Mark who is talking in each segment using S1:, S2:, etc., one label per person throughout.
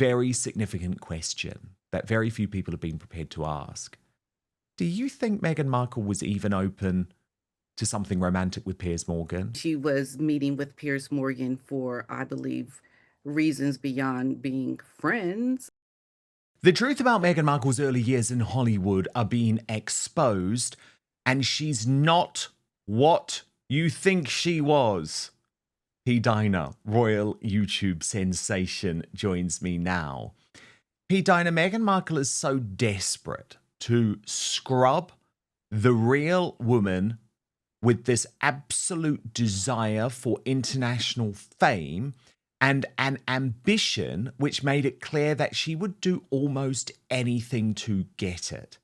S1: very significant question that very few people have been prepared to ask. Do you think Meghan Markle was even open to something romantic with Piers Morgan?
S2: She was meeting with Piers Morgan for, I believe, reasons beyond being friends.
S1: The truth about Meghan Markle's early years in Hollywood are being exposed, and she's not what you think she was. P-Dina, royal YouTube sensation, joins me now. P-Dina, Meghan Markle is so desperate to scrub the real woman with this absolute desire for international fame and an ambition which made it clear that she would do almost anything to get it.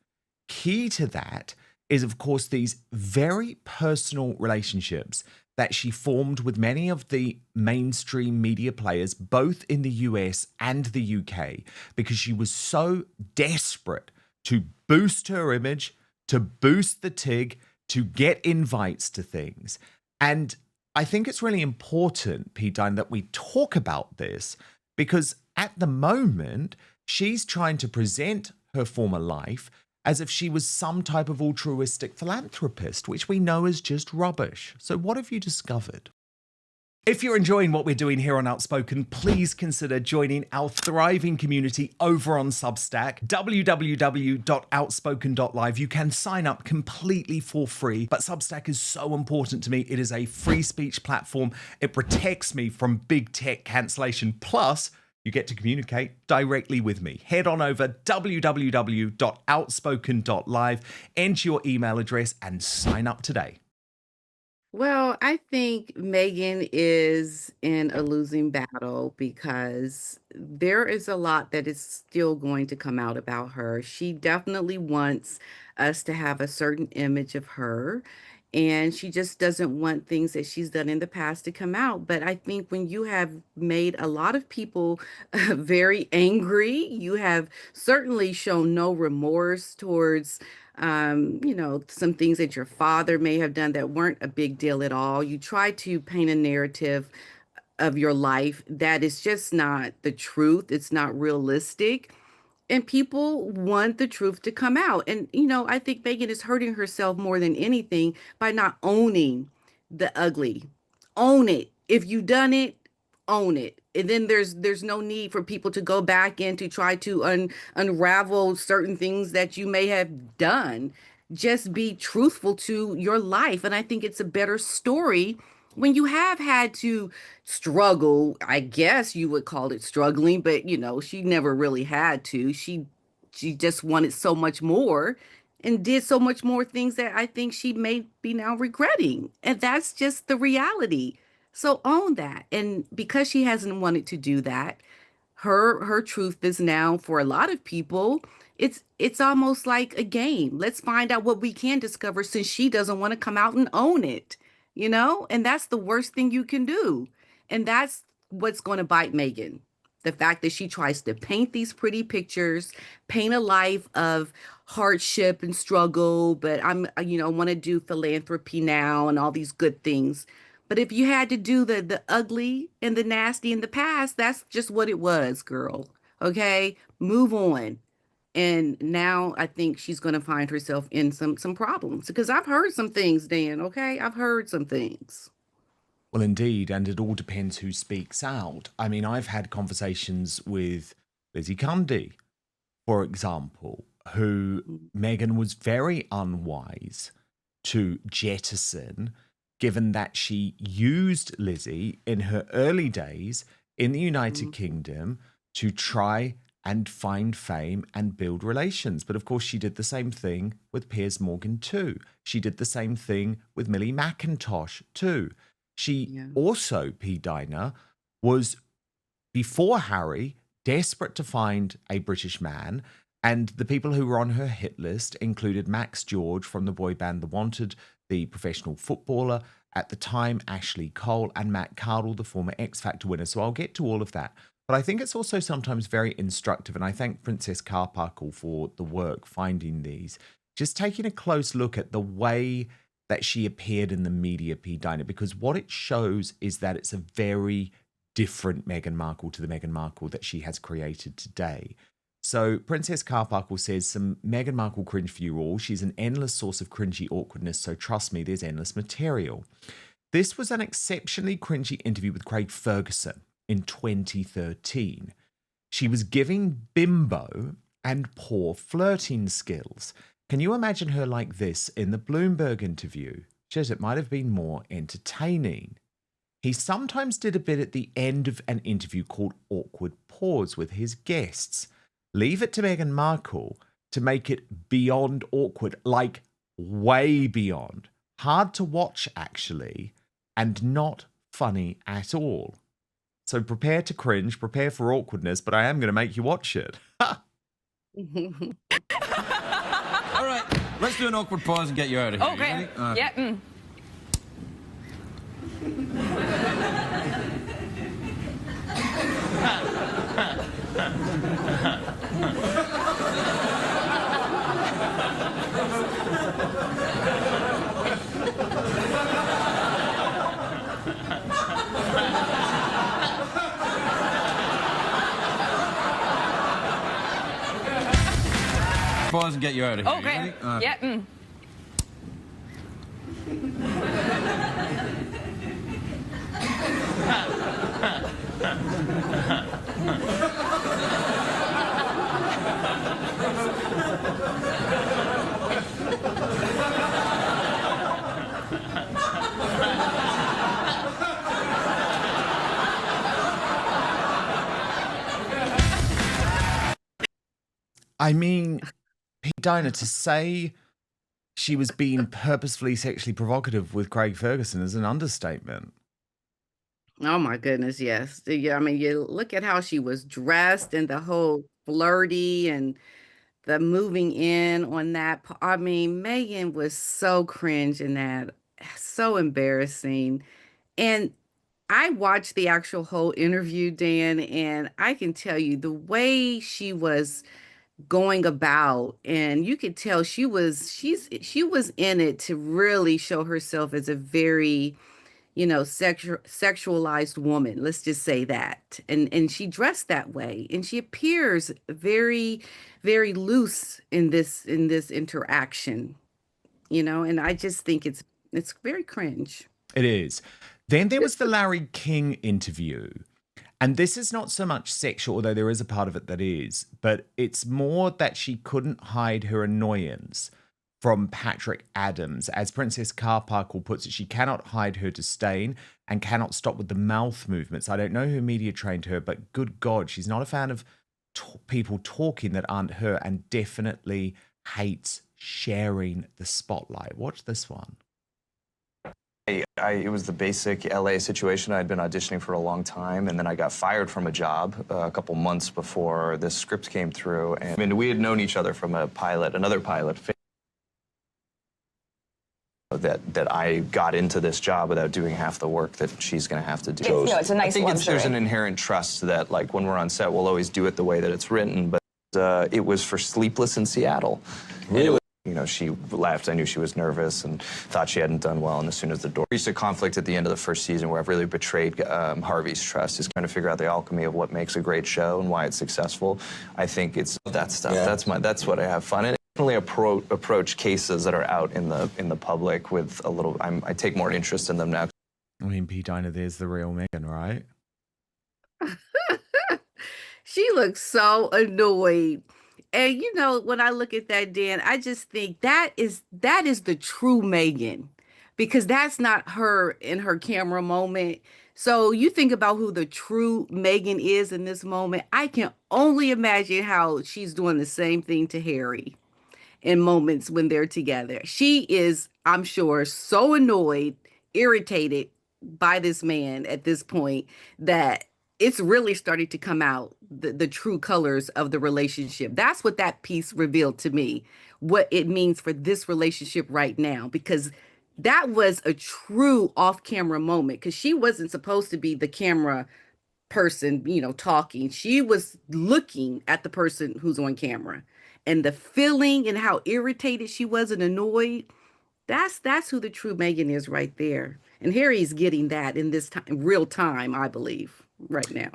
S1: Key to that is, of course, these very personal relationships that she formed with many of the mainstream media players, both in the US and the UK, because she was so desperate to boost her image, to boost the TIG, to get invites to things. And I think it's really important, P-Dina, that we talk about this because at the moment, she's trying to present her former life as if she was some type of altruistic philanthropist, which we know is just rubbish. So what have you discovered? If you're enjoying what we're doing here on Outspoken, please consider joining our thriving community over on Substack, www.outspoken.live. You can sign up completely for free, but Substack is so important to me. It is a free speech platform. It protects me from big tech cancellation. Plus, you get to communicate directly with me. Head on over www.outspoken.live, enter your email address, and sign up today.
S2: Well, I think Megan is in a losing battle because there is a lot that is still going to come out about her. She definitely wants us to have a certain image of her, and she just doesn't want things that she's done in the past to come out. But I think when you have made a lot of people very angry, you have certainly shown no remorse towards some things that your father may have done that weren't a big deal at all. You try to paint a narrative of your life that is just not the truth. It's not realistic. And people want the truth to come out. And, I think Megan is hurting herself more than anything by not owning the ugly. Own it. If you done it, own it. And then there's no need for people to go back in to try to unravel certain things that you may have done. Just be truthful to your life. And I think it's a better story when you have had to struggle. I guess you would call it struggling, but she never really had to. She just wanted so much more and did so much more things that I think she may be now regretting. And that's just the reality. So own that. And because she hasn't wanted to do that, her truth is now for a lot of people, it's almost like a game. Let's find out what we can discover since she doesn't want to come out and own it. And that's the worst thing you can do. And that's what's going to bite Megan. The fact that she tries to paint these pretty pictures, paint a life of hardship and struggle, but want to do philanthropy now and all these good things. But if you had to do the ugly and the nasty in the past, that's just what it was, girl. Okay? Move on. And now I think she's going to find herself in some problems because I've heard some things, Dan, okay? I've heard some things.
S1: Well, indeed, and it all depends who speaks out. I mean, I've had conversations with Lizzie Cundy, for example, who Meghan was very unwise to jettison, given that she used Lizzie in her early days in the United Kingdom to try and find fame and build relations. But of course, she did the same thing with Piers Morgan too. She did the same thing with Millie McIntosh too. She also, P-Dina, was, before Harry, desperate to find a British man. And the people who were on her hit list included Max George from the boy band The Wanted, the professional footballer at the time, Ashley Cole, and Matt Cardle, the former X Factor winner. So I'll get to all of that. But I think it's also sometimes very instructive, and I thank Princess Carparkle for the work finding these. Just taking a close look at the way that she appeared in the media, P-Dina, because what it shows is that it's a very different Meghan Markle to the Meghan Markle that she has created today. So Princess Carparkle says, some Meghan Markle cringe for you all. She's an endless source of cringy awkwardness, so trust me, there's endless material. This was an exceptionally cringy interview with Craig Ferguson in 2013. She was giving bimbo and poor flirting skills. Can you imagine her like this in the Bloomberg interview? Says it might have been more entertaining. He sometimes did a bit at the end of an interview called Awkward Pause with his guests. Leave it to Meghan Markle to make it beyond awkward, like way beyond. Hard to watch, actually, and not funny at all. So prepare to cringe, prepare for awkwardness, but I am going to make you watch it.
S3: All right, let's do an awkward pause and get you out of here.
S4: Okay. Yeah.
S3: Pause and get you out of here.
S4: Okay. Yeah.
S1: I mean, P-Dina, to say she was being purposefully sexually provocative with Craig Ferguson is an understatement.
S2: Oh my goodness, yes. Yeah, I mean, you look at how she was dressed and the whole flirty and the moving in on that. I mean, Meghan was so cringe in that, so embarrassing. And I watched the actual whole interview, Dan, and I can tell you the way she was going about, and you could tell she was in it to really show herself as a very, sexualized woman. Let's just say that. And she dressed that way, and she appears very, very loose in this interaction, and I just think it's very cringe.
S1: It is. Then there was the Larry King interview. And this is not so much sexual, although there is a part of it that is, but it's more that she couldn't hide her annoyance from Patrick Adams. As Princess Carparkle puts it, she cannot hide her disdain and cannot stop with the mouth movements. I don't know who media trained her, but good God, she's not a fan of people talking that aren't her, and definitely hates sharing the spotlight. Watch this one.
S5: It was the basic LA situation. I'd been auditioning for a long time, and then I got fired from a job a couple months before this script came through. And I mean, we had known each other from another pilot, that I got into this job without doing half the work that she's going to have to do.
S4: It's a nice
S5: I think
S4: luxury.
S5: there's an inherent trust that, like, when we're on set, we'll always do it the way that it's written. But it was for Sleepless in Seattle.
S3: Really?
S5: She left. I knew she was nervous and thought she hadn't done well. And as soon as the door reached a conflict at the end of the first season where I've really betrayed Harvey's trust, is trying to figure out the alchemy of what makes a great show and why it's successful. I think it's that stuff.
S3: Yeah.
S5: That's what I have fun in. Definitely approach cases that are out in the public with a little. I take more interest in them now.
S1: I mean, P-Dina, there's the real Meghan, right?
S2: She looks so annoyed. And when I look at that, Dan, I just think that is the true Meghan, because that's not her in her camera moment. So you think about who the true Meghan is in this moment. I can only imagine how she's doing the same thing to Harry in moments when they're together. She is, I'm sure, so annoyed, irritated by this man at this point that it's really starting to come out, the true colors of the relationship. That's what that piece revealed to me, what it means for this relationship right now, because that was a true off-camera moment, because she wasn't supposed to be the camera person, talking. She was looking at the person who's on camera, and the feeling and how irritated she was and annoyed. That's who the true Meghan is right there. And Harry's getting that in this time, real time, I believe. right now.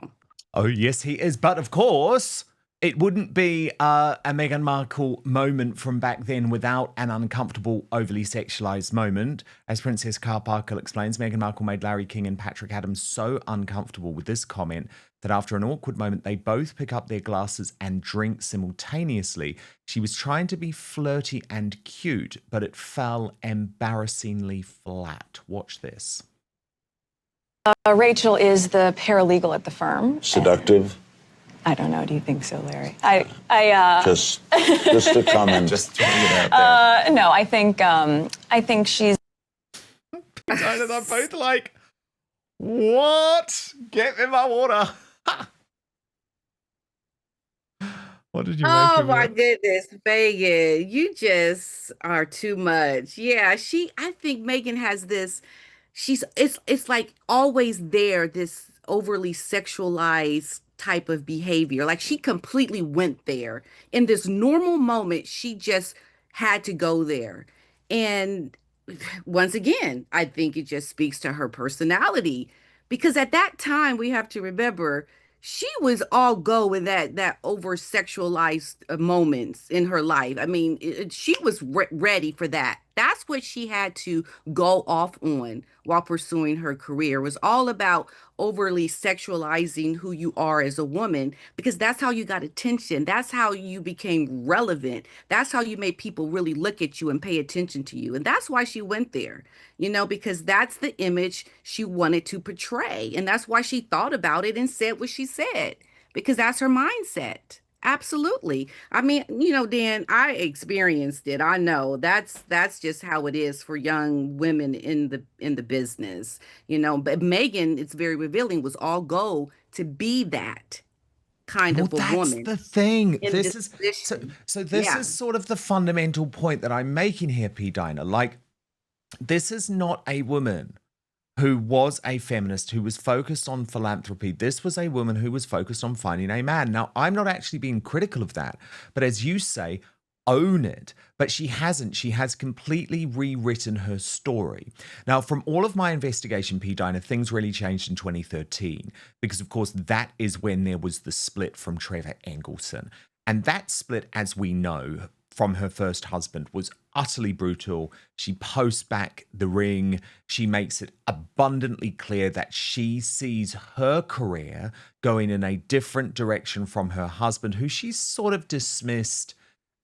S1: Oh, yes, he is. But of course, it wouldn't be a Meghan Markle moment from back then without an uncomfortable, overly sexualized moment. As Princess Carparkle explains, Meghan Markle made Larry King and Patrick Adams so uncomfortable with this comment that after an awkward moment, they both pick up their glasses and drink simultaneously. She was trying to be flirty and cute, but it fell embarrassingly flat. Watch this.
S6: Rachel is the paralegal at the firm.
S7: Seductive?
S6: I don't know. Do you think so, Larry?
S7: Just a comment.
S5: Just throwing it out there.
S6: No, I think she's.
S1: And they're both like, what? Get me my water. What did you make
S2: Oh
S1: of
S2: my
S1: it?
S2: goodness, Megan, you just are too much. Yeah, I think Megan has this, it's like always there, this overly sexualized type of behavior. Like she completely went there. In this normal moment, she just had to go there. And once again, I think it just speaks to her personality because at that time we have to remember she was all go in that over sexualized moments in her life. I mean, she was ready for that. That's what she had to go off on while pursuing her career. It was all about overly sexualizing who you are as a woman because that's how you got attention. That's how you became relevant. That's how you made people really look at you and pay attention to you. And that's why she went there, because that's the image she wanted to portray. And that's why she thought about it and said what she said, because that's her mindset. Absolutely. I mean, Dan, I experienced it. I know that's just how it is for young women in the business. But Megan, it's very revealing, was all go to be that kind
S1: Well,
S2: of a
S1: that's
S2: woman
S1: the thing.
S2: in
S1: This
S2: this
S1: is
S2: position.
S1: so this
S2: Yeah.
S1: is sort of the fundamental point that I'm making here, P-Dina. Like, this is not a woman who was a feminist, who was focused on philanthropy. This was a woman who was focused on finding a man. Now, I'm not actually being critical of that, but as you say, own it. But she hasn't. She has completely rewritten her story. Now, from all of my investigation, P-Dina, things really changed in 2013, because of course that is when there was the split from Trevor Engelson. And that split, as we know, from her first husband was utterly brutal. She posts back the ring. She makes it abundantly clear that she sees her career going in a different direction from her husband, who she's sort of dismissed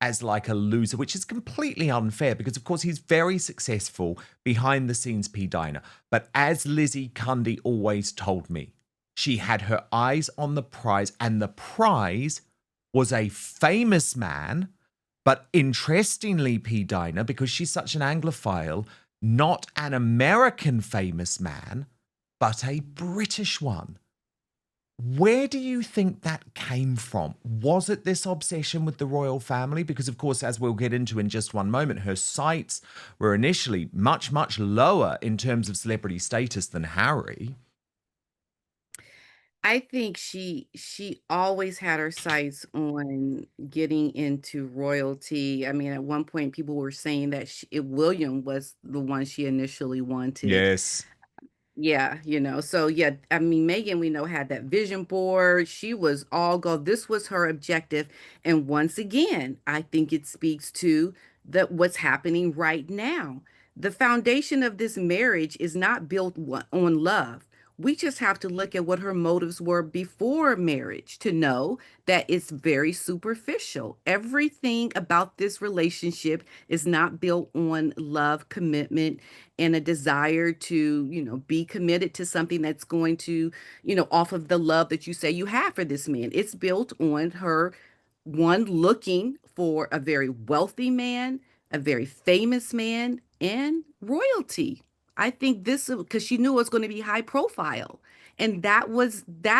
S1: as like a loser, which is completely unfair because, of course, he's very successful behind the scenes, P-Dina. But as Lizzie Cundy always told me, she had her eyes on the prize, and the prize was a famous man. But interestingly, P-Dina, because she's such an Anglophile, not an American famous man, but a British one. Where do you think that came from? Was it this obsession with the royal family? Because, of course, as we'll get into in just one moment, her sights were initially much, much lower in terms of celebrity status than Harry.
S2: I think she always had her sights on getting into royalty. I mean, at one point, people were saying that William was the one she initially wanted.
S1: Yes.
S2: Yeah, so yeah, I mean, Megan, we know, had that vision board. She was all go. This was her objective. And once again, I think it speaks to what's happening right now. The foundation of this marriage is not built on love. We just have to look at what her motives were before marriage to know that it's very superficial. Everything about this relationship is not built on love, commitment, and a desire to, be committed to something that's going to, off of the love that you say you have for this man. It's built on her, one, looking for a very wealthy man, a very famous man, and royalty. I think this because she knew it was going to be high profile. And that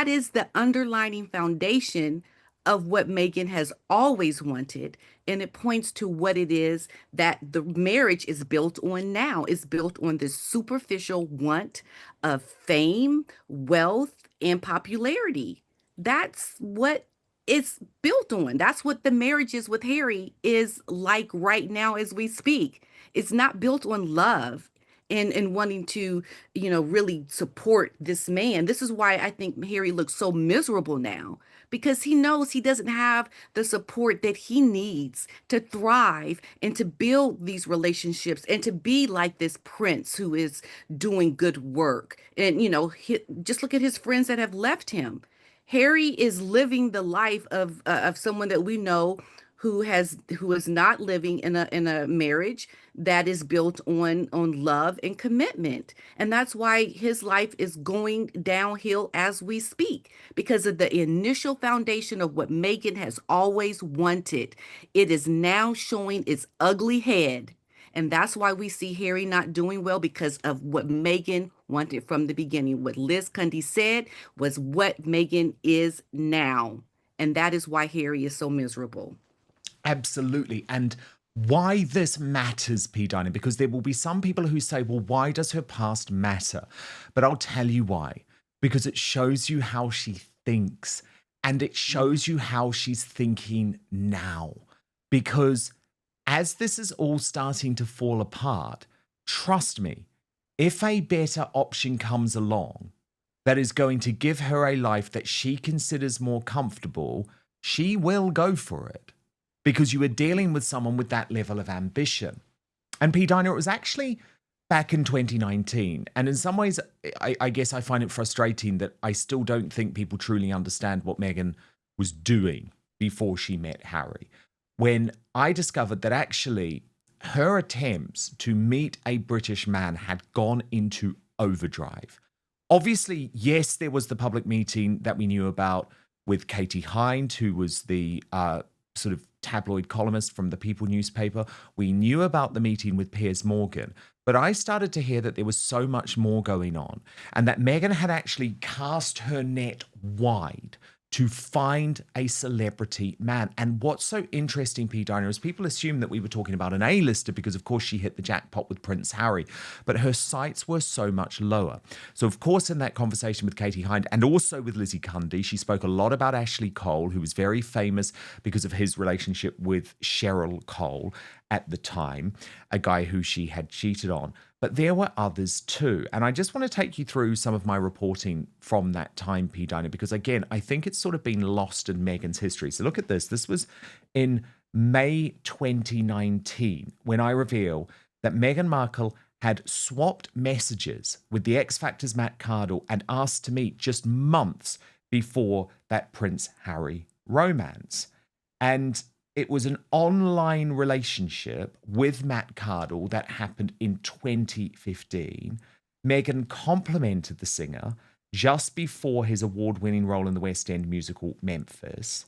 S2: is the underlining foundation of what Megan has always wanted. And it points to what it is that the marriage is built on now. It's built on this superficial want of fame, wealth, and popularity. That's what it's built on. That's what the marriages with Harry is like right now as we speak. It's not built on love. and wanting to, really support this man. This is why I think Harry looks so miserable now, because he knows he doesn't have the support that he needs to thrive and to build these relationships and to be like this prince who is doing good work. And, just look at his friends that have left him. Harry is living the life of someone that we know who is not living in a marriage that is built on love and commitment. And that's why his life is going downhill as we speak, because of the initial foundation of what Meghan has always wanted. It is now showing its ugly head. And that's why we see Harry not doing well, because of what Meghan wanted from the beginning. What Liz Cundy said was what Meghan is now. And that is why Harry is so miserable.
S1: Absolutely. And why this matters, P-Dina, because there will be some people who say, well, why does her past matter? But I'll tell you why. Because it shows you how she thinks, and it shows you how she's thinking now. Because as this is all starting to fall apart, trust me, if a better option comes along that is going to give her a life that she considers more comfortable, she will go for it. Because you are dealing with someone with that level of ambition. And P-Dina, it was actually back in 2019. And in some ways, I guess I find it frustrating that I still don't think people truly understand what Meghan was doing before she met Harry. When I discovered that actually her attempts to meet a British man had gone into overdrive. Obviously, yes, there was the public meeting that we knew about with Katie Hind, who was the sort of tabloid columnist from the People newspaper. We knew about the meeting with Piers Morgan, but I started to hear that there was so much more going on, and that Meghan had actually cast her net wide to find a celebrity man. And what's so interesting, P-Dina, is people assume that we were talking about an A-lister because, of course, she hit the jackpot with Prince Harry, but her sights were so much lower. So, of course, in that conversation with Katie Hind and also with Lizzie Cundy, she spoke a lot about Ashley Cole, who was very famous because of his relationship with Cheryl Cole at the time, a guy who she had cheated on. But there were others too. And I just want to take you through some of my reporting from that time, P-Dina, because again, I think it's sort of been lost in Meghan's history. So look at this. This was in May 2019 when I reveal that Meghan Markle had swapped messages with the X Factor's Matt Cardle and asked to meet just months before that Prince Harry romance. And it was an online relationship with Matt Cardle that happened in 2015. Meghan complimented the singer just before his award-winning role in the West End musical Memphis.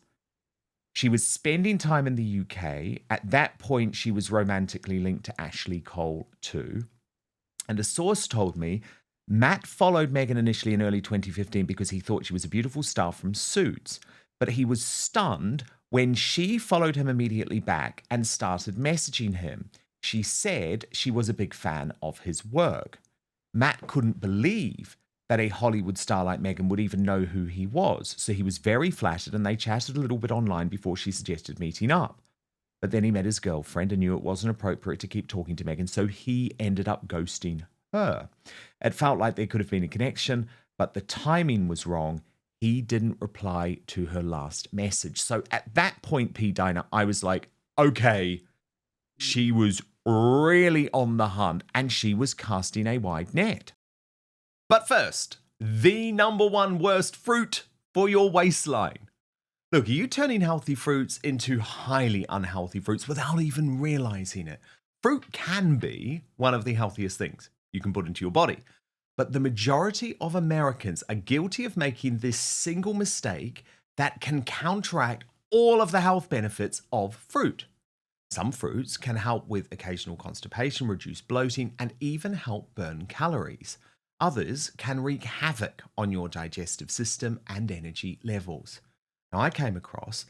S1: She was spending time in the UK. At that point, she was romantically linked to Ashley Cole too. And a source told me Matt followed Meghan initially in early 2015 because he thought she was a beautiful star from Suits, but he was stunned when she followed him immediately back and started messaging him. She said she was a big fan of his work. Matt couldn't believe that a Hollywood star like Meghan would even know who he was, so he was very flattered, and they chatted a little bit online before she suggested meeting up. But then he met his girlfriend and knew it wasn't appropriate to keep talking to Meghan, so he ended up ghosting her. It felt like there could have been a connection, but the timing was wrong. He didn't reply to her last message. So at that point, P-Dina, I was like, okay, she was really on the hunt and she was casting a wide net. But first, the number one worst fruit for your waistline. Look, are you turning healthy fruits into highly unhealthy fruits without even realizing it? Fruit can be one of the healthiest things you can put into your body. But the majority of Americans are guilty of making this single mistake that can counteract all of the health benefits of fruit. Some fruits can help with occasional constipation, reduce bloating, and even help burn calories. Others can wreak havoc on your digestive system and energy levels. Now, I came across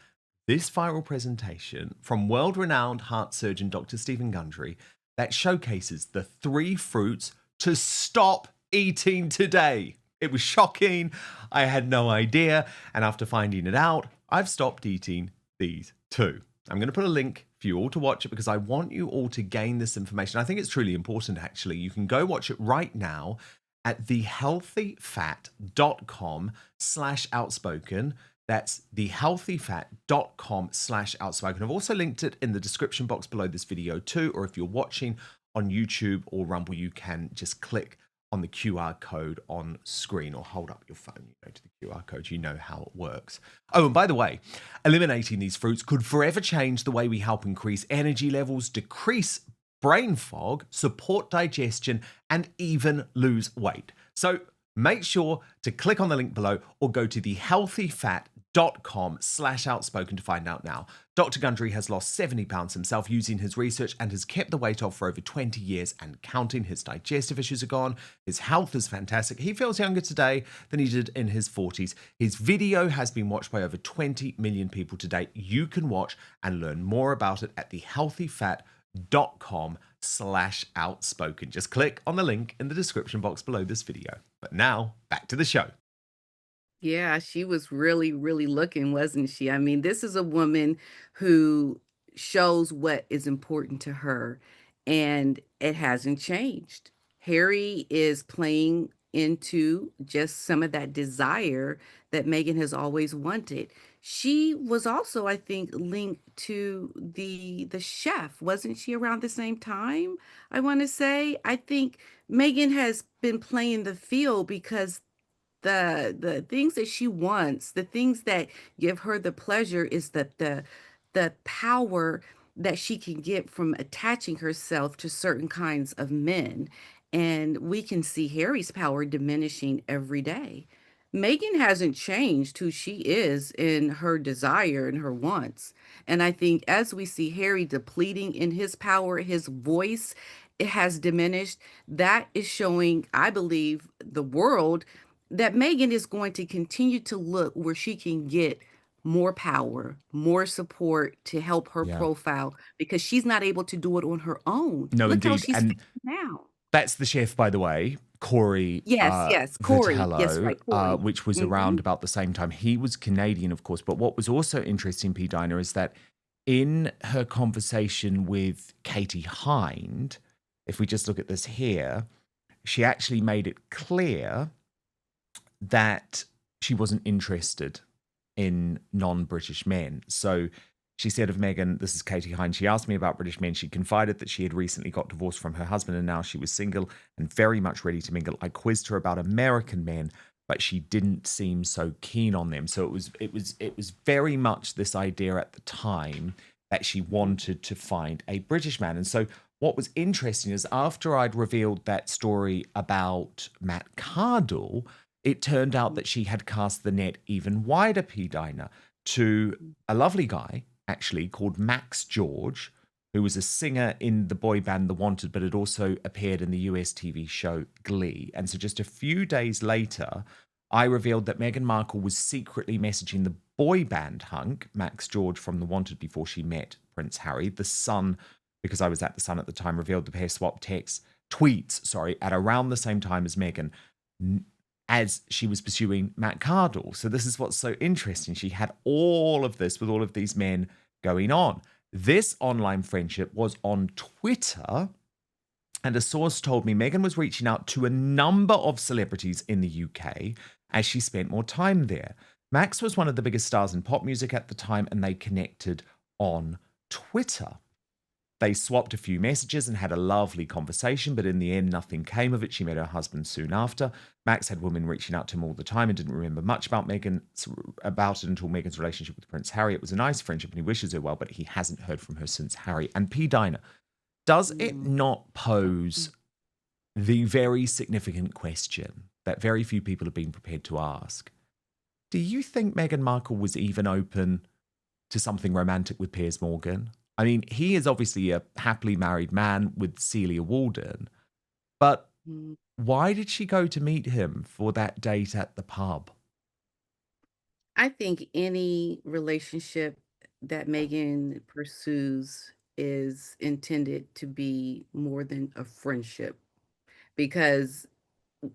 S1: this viral presentation from world-renowned heart surgeon Dr. Stephen Gundry that showcases the 3 fruits to stop eating today. It was shocking. I had no idea. And after finding it out, I've stopped eating these too. I'm going to put a link for you all to watch it because I want you all to gain this information. I think it's truly important, actually. You can go watch it right now at thehealthyfat.com/outspoken. That's thehealthyfat.com/outspoken. I've also linked it in the description box below this video too, or if you're watching on YouTube or Rumble, you can just click on the QR code on screen or hold up your phone, to the QR code. You know how it works. Oh, and by the way, eliminating these fruits could forever change the way we help increase energy levels, decrease brain fog, support digestion, and even lose weight. So make sure to click on the link below or go to thehealthyfat.com/outspoken to find out now. Dr. Gundry has lost 70 pounds himself using his research and has kept the weight off for over 20 years and counting. His digestive issues are gone. His health is fantastic. He feels younger today than he did in his 40s. His video has been watched by over 20 million people to date. You can watch and learn more about it at thehealthyfat.com/outspoken. Just click on the link in the description box below this video. But now, back to the show.
S2: Yeah, she was really, really looking, wasn't she? I mean, this is a woman who shows what is important to her, and it hasn't changed. Harry is playing into just some of that desire that Meghan has always wanted. She was also, I think, linked to the chef, wasn't she, around the same time? I want to say. I think Meghan has been playing the field because the things that she wants, the things that give her the pleasure is that the power that she can get from attaching herself to certain kinds of men. And we can see Harry's power diminishing every day. Meghan hasn't changed who she is in her desire and her wants. And I think as we see Harry depleting in his power, his voice, it has diminished. That is showing, I believe, the world that Meghan is going to continue to look where she can get more power, more support to help her
S1: Yeah.
S2: profile because she's not able to do it on her own.
S1: No,
S2: Look how
S1: indeed.
S2: she's
S1: And
S2: feeling now.
S1: that's the chef, by the way, Corey
S2: Yes, Corey. Yes,
S1: Vitello,
S2: right, Corey.
S1: which was around about the same time. He was Canadian, of course. But what was also interesting, P-Dina, is that in her conversation with Katie Hind, if we just look at this here, she actually made it clear that she wasn't interested in non-British men. So she said of Meghan, this is Katie Hind, she asked me about British men. She confided that she had recently got divorced from her husband and now she was single and very much ready to mingle. I quizzed her about American men, but she didn't seem so keen on them. So it was very much this idea at the time that she wanted to find a British man. And so what was interesting is after I'd revealed that story about Matt Cardle, it turned out that she had cast the net even wider, P-Dina, to a lovely guy, actually, called Max George, who was a singer in the boy band The Wanted, but had also appeared in the US TV show Glee. And so just a few days later, I revealed that Meghan Markle was secretly messaging the boy band hunk, Max George from The Wanted, before she met Prince Harry. The Sun, because I was at The Sun at the time, revealed the pair swapped tweets, at around the same time as Meghan, as she was pursuing Matt Cardle. So this is what's so interesting. She had all of this with all of these men going on. This online friendship was on Twitter, and a source told me Meghan was reaching out to a number of celebrities in the UK as she spent more time there. Max was one of the biggest stars in pop music at the time, and they connected on Twitter. They swapped a few messages and had a lovely conversation, but in the end, nothing came of it. She met her husband soon after. Max had women reaching out to him all the time and didn't remember much about it until Meghan's relationship with Prince Harry. It was a nice friendship and he wishes her well, but he hasn't heard from her since Harry. And P-Dina, does it not pose the very significant question that very few people have been prepared to ask? Do you think Meghan Markle was even open to something romantic with Piers Morgan? I mean, he is obviously a happily married man with Celia Walden, but why did she go to meet him for that date at the pub?
S2: I think any relationship that Meghan pursues is intended to be more than a friendship because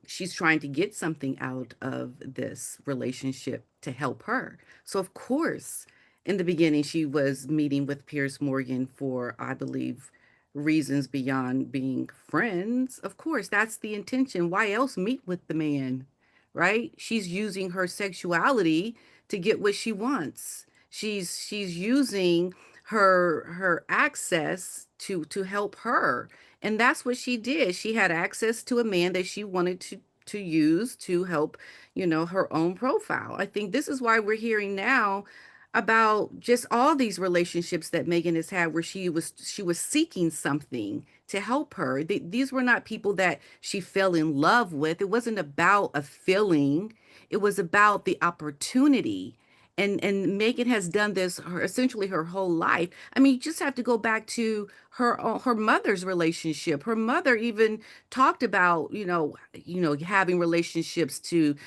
S2: she's trying to get something out of this relationship to help her. So, of course, in the beginning, she was meeting with Piers Morgan for, I believe, reasons beyond being friends. Of course, that's the intention. Why else meet with the man, right? She's using her sexuality to get what she wants. She's using her access to help her. And that's what she did. She had access to a man that she wanted to use to help, her own profile. I think this is why we're hearing now about just all these relationships that Megan has had where she was seeking something to help her. These were not people that she fell in love with. It wasn't about a feeling. It was about the opportunity. And Megan has done this essentially her whole life. I mean, you just have to go back to her mother's relationship. Her mother even talked about, having relationships to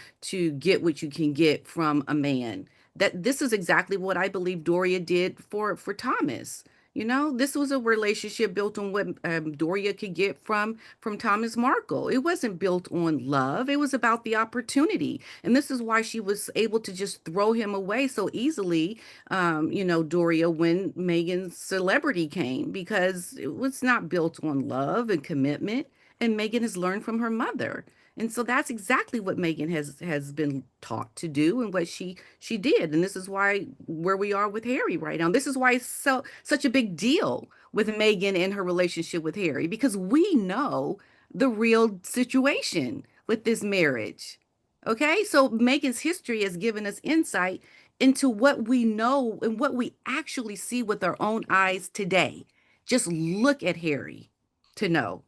S2: get what you can get from a man. That this is exactly what I believe Doria did for Thomas. This was a relationship built on what Doria could get from Thomas Markle. It wasn't built on love. It was about the opportunity, and this is why she was able to just throw him away so easily. Doria, when Megan's celebrity came, because it was not built on love and commitment. And Megan has learned from her mother. And so that's exactly what Megan has been taught to do and what she did. And this is why where we are with Harry right now. This is why it's such a big deal with Megan and her relationship with Harry, because we know the real situation with this marriage. Okay? So Megan's history has given us insight into what we know and what we actually see with our own eyes today. Just look at Harry to know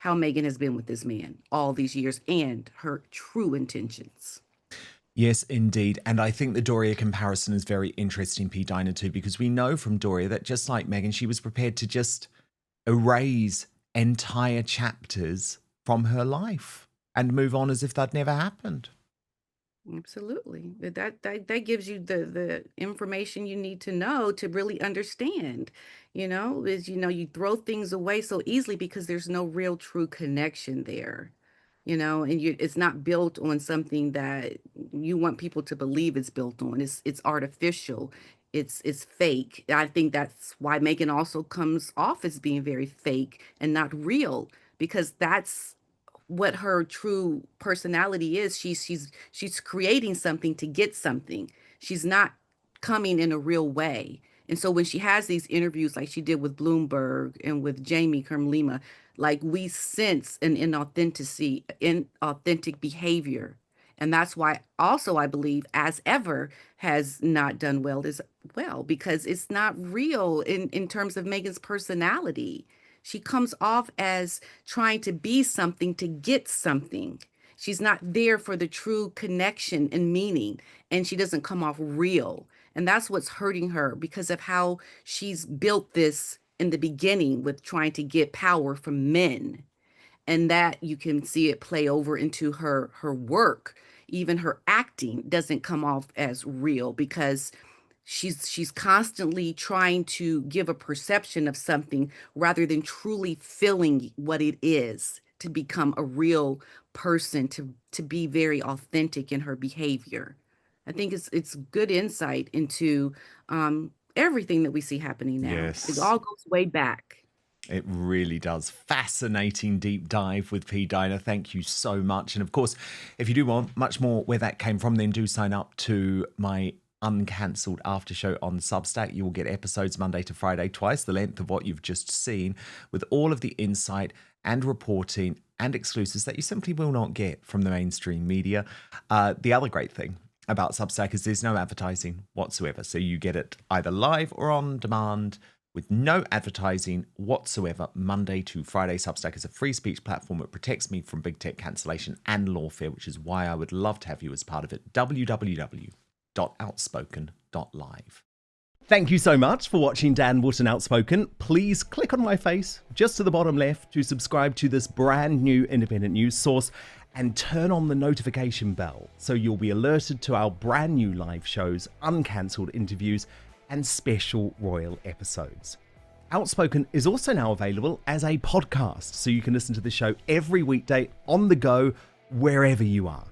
S2: how Megan has been with this man all these years and her true intentions.
S1: Yes, indeed. And I think the Doria comparison is very interesting, P-Dina, too, because we know from Doria that just like Megan, she was prepared to just erase entire chapters from her life and move on as if that never happened.
S2: Absolutely. That gives you the information you need to know to really understand. You throw things away so easily because there's no real true connection there. And it's not built on something that you want people to believe it's built on. It's artificial. It's fake. I think that's why Megan also comes off as being very fake and not real, because that's what her true personality is. She's creating something to get something. She's not coming in a real way. And so when she has these interviews like she did with Bloomberg and with Jamie Kermlima, like we sense an inauthentic behavior. And that's why also I believe As Ever has not done well as well, because it's not real in terms of Megan's personality. She comes off as trying to be something to get something. She's not there for the true connection and meaning, and she doesn't come off real. And that's what's hurting her because of how she's built this in the beginning with trying to get power from men. And that you can see it play over into her work. Even her acting doesn't come off as real because she's constantly trying to give a perception of something rather than truly feeling what it is to become a real person, to be very authentic in her behavior. I think it's good insight into everything that we see happening now. It
S1: Yes.
S2: all goes way back.
S1: It really does. Fascinating deep dive with P-Dina. Thank you so much. And of course, if you do want much more where that came from, then do sign up to my uncancelled after show on Substack. You will get episodes Monday to Friday, twice the length of what you've just seen, with all of the insight and reporting and exclusives that you simply will not get from the mainstream media. The other great thing about Substack is there's no advertising whatsoever. So you get it either live or on demand with no advertising whatsoever, Monday to Friday. Substack is a free speech platform that protects me from big tech cancellation and lawfare, which is why I would love to have you as part of it. www.outspoken.live. Thank you so much for watching Dan Wootton Outspoken. Please click on my face just to the bottom left to subscribe to this brand new independent news source and turn on the notification bell so you'll be alerted to our brand new live shows, uncancelled interviews, and special royal episodes. Outspoken is also now available as a podcast, so you can listen to the show every weekday on the go, wherever you are.